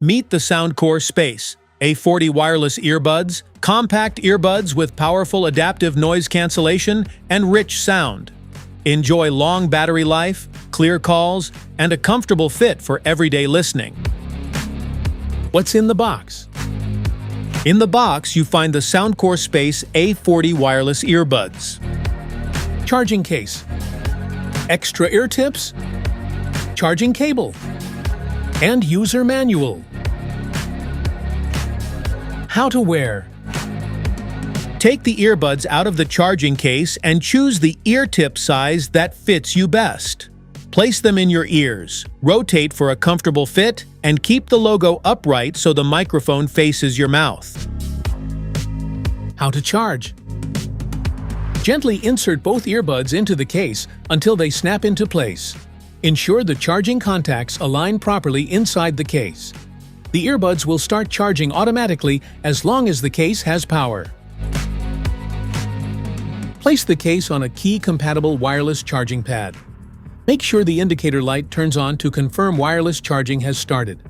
Meet the Soundcore Space A40 wireless earbuds, compact earbuds with powerful adaptive noise cancellation and rich sound. Enjoy long battery life, clear calls, and a comfortable fit for everyday listening. What's in the box? In the box, you find the Soundcore Space A40 wireless earbuds. Charging case. Extra ear tips. Charging cable. And user manual. How to wear. Take the earbuds out of the charging case and choose the ear tip size that fits you best. Place them in your ears, rotate for a comfortable fit, and keep the logo upright so the microphone faces your mouth. How to charge. Gently insert both earbuds into the case until they snap into place. Ensure the charging contacts align properly inside the case. The earbuds will start charging automatically as long as the case has power. Place the case on a key-compatible wireless charging pad. Make sure the indicator light turns on to confirm wireless charging has started.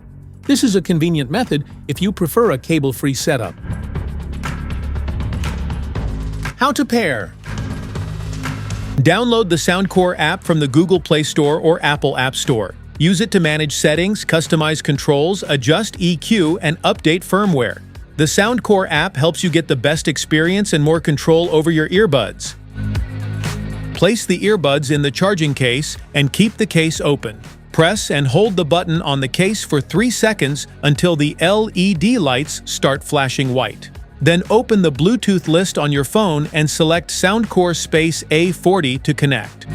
This is a convenient method if you prefer a cable-free setup. How to pair. Download the Soundcore app from the Google Play Store or Apple App Store. Use it to manage settings, customize controls, adjust EQ, and update firmware. The Soundcore app helps you get the best experience and more control over your earbuds. Place the earbuds in the charging case and keep the case open. Press and hold the button on the case for 3 seconds until the LED lights start flashing white. Then open the Bluetooth list on your phone and select Soundcore Space A40 to connect.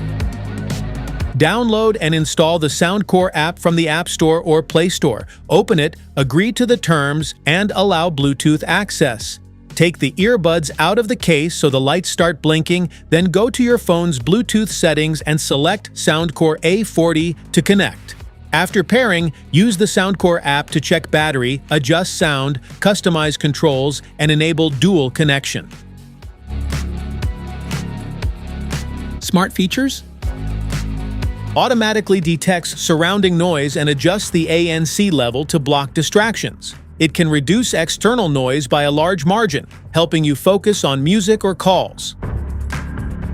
Download and install the Soundcore app from the App Store or Play Store. Open it, agree to the terms, and allow Bluetooth access. Take the earbuds out of the case so the lights start blinking, then go to your phone's Bluetooth settings and select Soundcore A40 to connect. After pairing, use the Soundcore app to check battery, adjust sound, customize controls, and enable dual connection. Smart features? Automatically detects surrounding noise and adjusts the ANC level to block distractions. It can reduce external noise by a large margin, helping you focus on music or calls.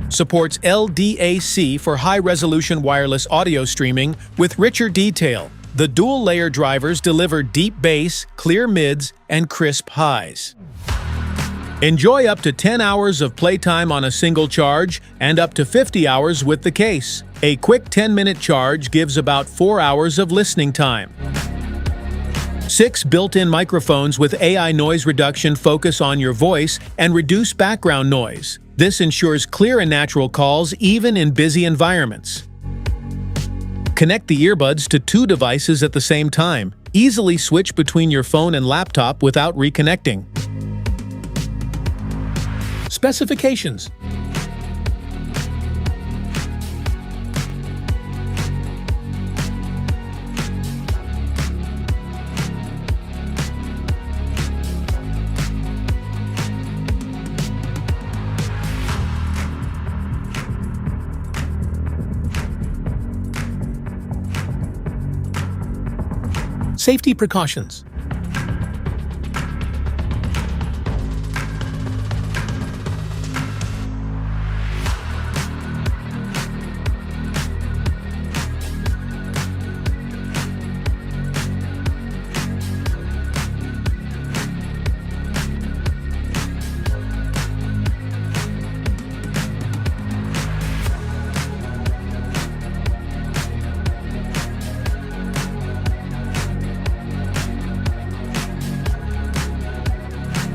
Supports LDAC for high-resolution wireless audio streaming with richer detail. The dual-layer drivers deliver deep bass, clear mids, and crisp highs. Enjoy up to 10 hours of playtime on a single charge and up to 50 hours with the case. A quick 10-minute charge gives about 4 hours of listening time. 6 built-in microphones with AI noise reduction focus on your voice and reduce background noise. This ensures clear and natural calls even in busy environments. Connect the earbuds to 2 devices at the same time. Easily switch between your phone and laptop without reconnecting. Specifications. Safety precautions.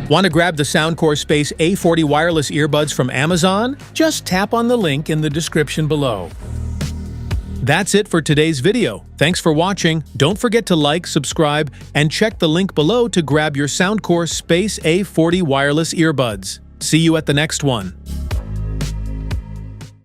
Want to grab the Soundcore Space A40 wireless earbuds from Amazon? Just tap on the link in the description below. That's it for today's video. Thanks for watching. Don't forget to like, subscribe, and check the link below to grab your Soundcore Space A40 wireless earbuds. See you at the next one.